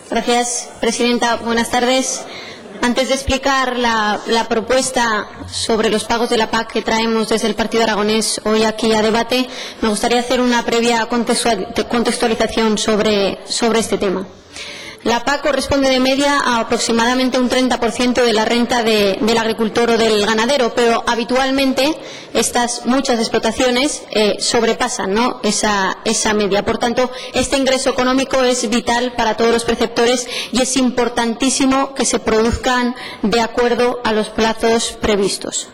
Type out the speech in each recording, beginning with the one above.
Gracias, presidenta. Buenas tardes. Antes de explicar la propuesta sobre los pagos de la PAC que traemos desde el Partido Aragonés hoy aquí a debate, me gustaría hacer una previa contextualización sobre este tema. La PAC corresponde de media a aproximadamente un 30% de la renta del agricultor o del ganadero, pero habitualmente muchas explotaciones sobrepasan, ¿no?, esa media. Por tanto, este ingreso económico es vital para todos los preceptores y es importantísimo que se produzcan de acuerdo a los plazos previstos.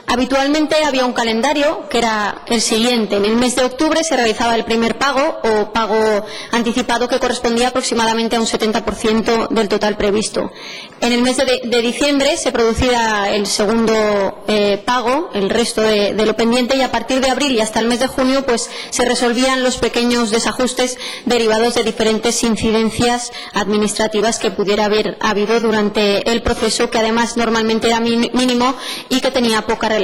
Habitualmente había un calendario que era el siguiente. En el mes de octubre se realizaba el primer pago o pago anticipado que correspondía aproximadamente a un 70% del total previsto. En el mes de diciembre se producía el segundo pago, el resto de lo pendiente, y a partir de abril y hasta el mes de junio pues se resolvían los pequeños desajustes derivados de diferentes incidencias administrativas que pudiera haber habido durante el proceso, que además normalmente era mínimo y que tenía poca relevancia.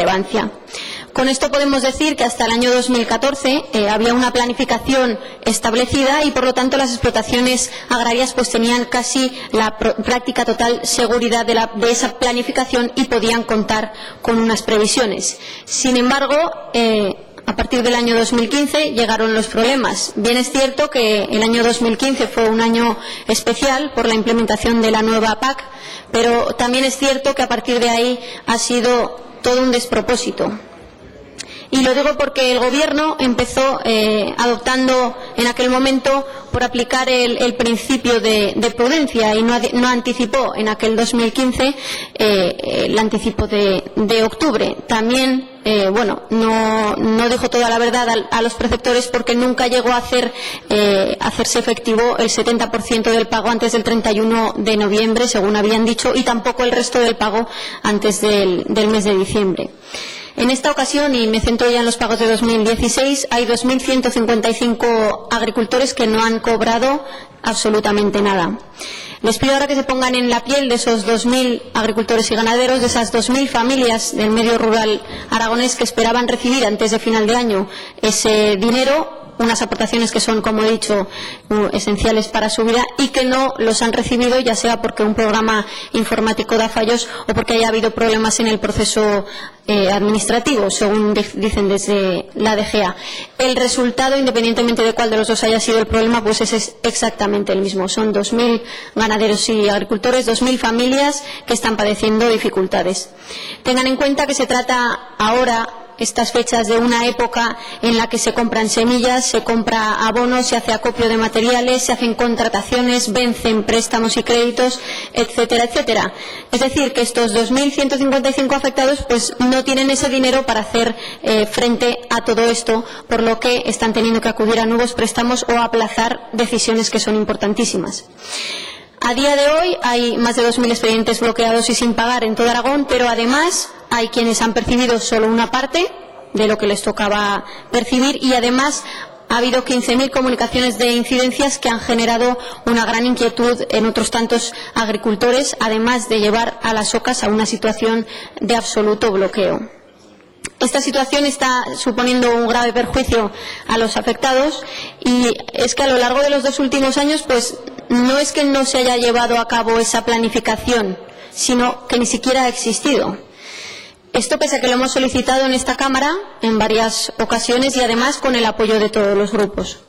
Con esto podemos decir que hasta el año 2014 había una planificación establecida y por lo tanto las explotaciones agrarias pues tenían casi la práctica total seguridad de esa planificación y podían contar con unas previsiones. Sin embargo, a partir del año 2015 llegaron los problemas. Bien es cierto que el año 2015 fue un año especial por la implementación de la nueva PAC, pero también es cierto que a partir de ahí ha sido todo un despropósito. Y lo digo porque el Gobierno empezó adoptando en aquel momento por aplicar el principio de prudencia y no anticipó en aquel 2015 el anticipo de octubre. También no dijo toda la verdad a los preceptores porque nunca llegó a hacerse efectivo el 70% del pago antes del 31 de noviembre, según habían dicho, y tampoco el resto del pago antes del mes de diciembre. En esta ocasión, y me centro ya en los pagos de 2016, hay 2.155 agricultores que no han cobrado absolutamente nada. Les pido ahora que se pongan en la piel de esos 2.000 agricultores y ganaderos, de esas 2.000 familias del medio rural aragonés que esperaban recibir antes de final de año ese dinero, unas aportaciones que son, como he dicho, esenciales para su vida y que no los han recibido, ya sea porque un programa informático da fallos o porque haya habido problemas en el proceso administrativo, según dicen desde la DGA. El resultado, independientemente de cuál de los dos haya sido el problema, pues es exactamente el mismo. Son 2.000 ganaderos y agricultores, 2.000 familias que están padeciendo dificultades. Tengan en cuenta que se trata ahora, estas fechas, de una época en la que se compran semillas, se compra abonos, se hace acopio de materiales, se hacen contrataciones, vencen préstamos y créditos, etcétera, etcétera. Es decir, que estos 2.155 afectados pues no tienen ese dinero para hacer frente a todo esto, por lo que están teniendo que acudir a nuevos préstamos o aplazar decisiones que son importantísimas. A día de hoy hay más de 2.000 expedientes bloqueados y sin pagar en todo Aragón, pero además hay quienes han percibido solo una parte de lo que les tocaba percibir y además ha habido 15.000 comunicaciones de incidencias que han generado una gran inquietud en otros tantos agricultores, además de llevar a las OCAs a una situación de absoluto bloqueo. Esta situación está suponiendo un grave perjuicio a los afectados y es que a lo largo de los 2 últimos años pues no es que no se haya llevado a cabo esa planificación, sino que ni siquiera ha existido. Esto pese a que lo hemos solicitado en esta Cámara en varias ocasiones y además con el apoyo de todos los grupos.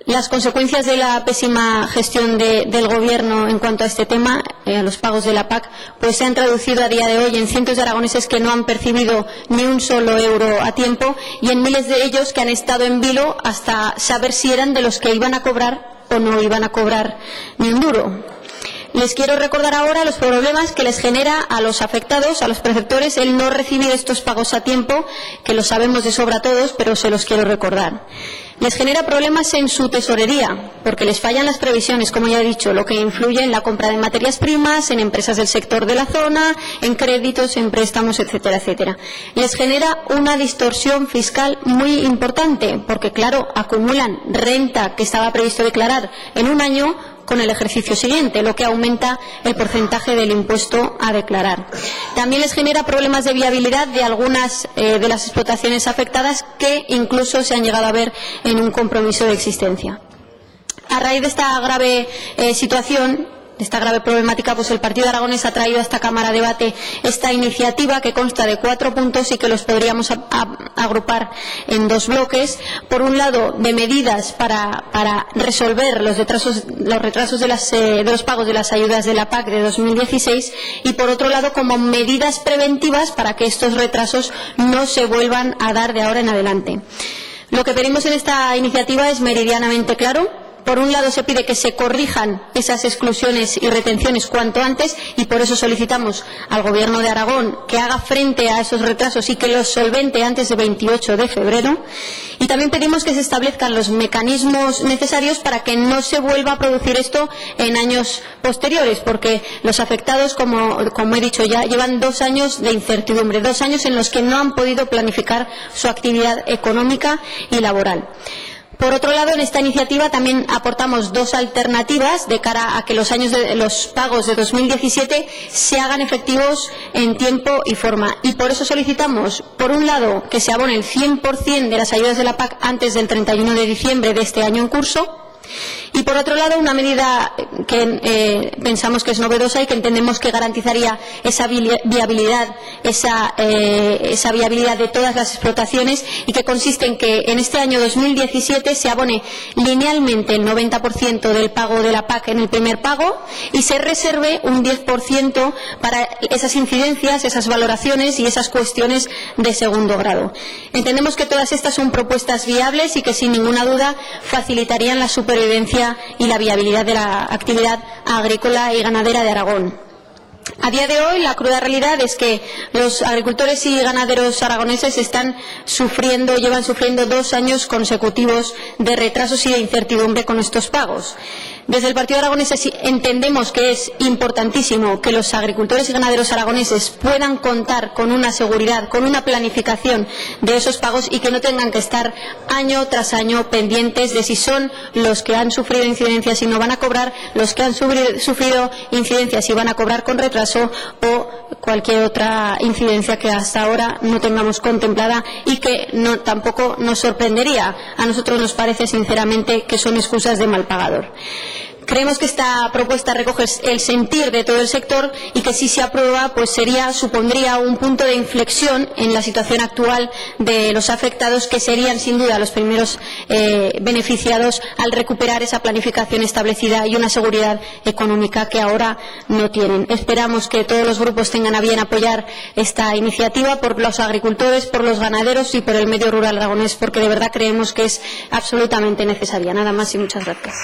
Las consecuencias de la pésima gestión del Gobierno en cuanto a este tema, a los pagos de la PAC, pues se han traducido a día de hoy en cientos de aragoneses que no han percibido ni un solo euro a tiempo y en miles de ellos que han estado en vilo hasta saber si eran de los que iban a cobrar o no iban a cobrar ni un duro. Les quiero recordar ahora los problemas que les genera a los afectados, a los preceptores, el no recibir estos pagos a tiempo, que lo sabemos de sobra todos, pero se los quiero recordar. Les genera problemas en su tesorería, porque les fallan las previsiones, como ya he dicho, lo que influye en la compra de materias primas, en empresas del sector de la zona, en créditos, en préstamos, etcétera, etcétera. Les genera una distorsión fiscal muy importante, porque, claro, acumulan renta que estaba previsto declarar en un año con el ejercicio siguiente, lo que aumenta el porcentaje del impuesto a declarar. También les genera problemas de viabilidad de algunas de las explotaciones afectadas que incluso se han llegado a ver en un compromiso de existencia. A raíz de esta grave situación, esta grave problemática, pues el Partido Aragonés ha traído a esta Cámara a debate esta iniciativa que consta de 4 puntos y que los podríamos agrupar en 2 bloques. Por un lado, de medidas para resolver los retrasos de los pagos de las ayudas de la PAC de 2016 y, por otro lado, como medidas preventivas para que estos retrasos no se vuelvan a dar de ahora en adelante. Lo que pedimos en esta iniciativa es meridianamente claro. Por un lado, se pide que se corrijan esas exclusiones y retenciones cuanto antes y por eso solicitamos al Gobierno de Aragón que haga frente a esos retrasos y que los solvente antes del 28 de febrero. Y también pedimos que se establezcan los mecanismos necesarios para que no se vuelva a producir esto en años posteriores, porque los afectados, como he dicho ya, llevan 2 años de incertidumbre, 2 años en los que no han podido planificar su actividad económica y laboral. Por otro lado, en esta iniciativa también aportamos 2 alternativas de cara a que los pagos de 2017 se hagan efectivos en tiempo y forma. Y por eso solicitamos, por un lado, que se abone el 100% de las ayudas de la PAC antes del 31 de diciembre de este año en curso. Y por otro lado, una medida que pensamos que es novedosa y que entendemos que garantizaría esa viabilidad, esa viabilidad de todas las explotaciones y que consiste en que en este año 2017 se abone linealmente el 90% del pago de la PAC en el primer pago y se reserve un 10% para esas incidencias, esas valoraciones y esas cuestiones de segundo grado. Entendemos que todas estas son propuestas viables y que sin ninguna duda facilitarían la supervivencia y la viabilidad de la actividad agrícola y ganadera de Aragón. A día de hoy, la cruda realidad es que los agricultores y ganaderos aragoneses llevan sufriendo 2 años consecutivos de retrasos y de incertidumbre con estos pagos. Desde el Partido Aragonés entendemos que es importantísimo que los agricultores y ganaderos aragoneses puedan contar con una seguridad, con una planificación de esos pagos y que no tengan que estar año tras año pendientes de si son los que han sufrido incidencias y no van a cobrar, los que han sufrido incidencias y van a cobrar con retraso o cualquier otra incidencia que hasta ahora no tengamos contemplada y que tampoco nos sorprendería. A nosotros nos parece sinceramente que son excusas de mal pagador. Creemos que esta propuesta recoge el sentir de todo el sector y que si se aprueba pues supondría un punto de inflexión en la situación actual de los afectados, que serían sin duda los primeros beneficiados al recuperar esa planificación establecida y una seguridad económica que ahora no tienen. Esperamos que todos los grupos tengan a bien apoyar esta iniciativa por los agricultores, por los ganaderos y por el medio rural aragonés, porque de verdad creemos que es absolutamente necesaria. Nada más y muchas gracias.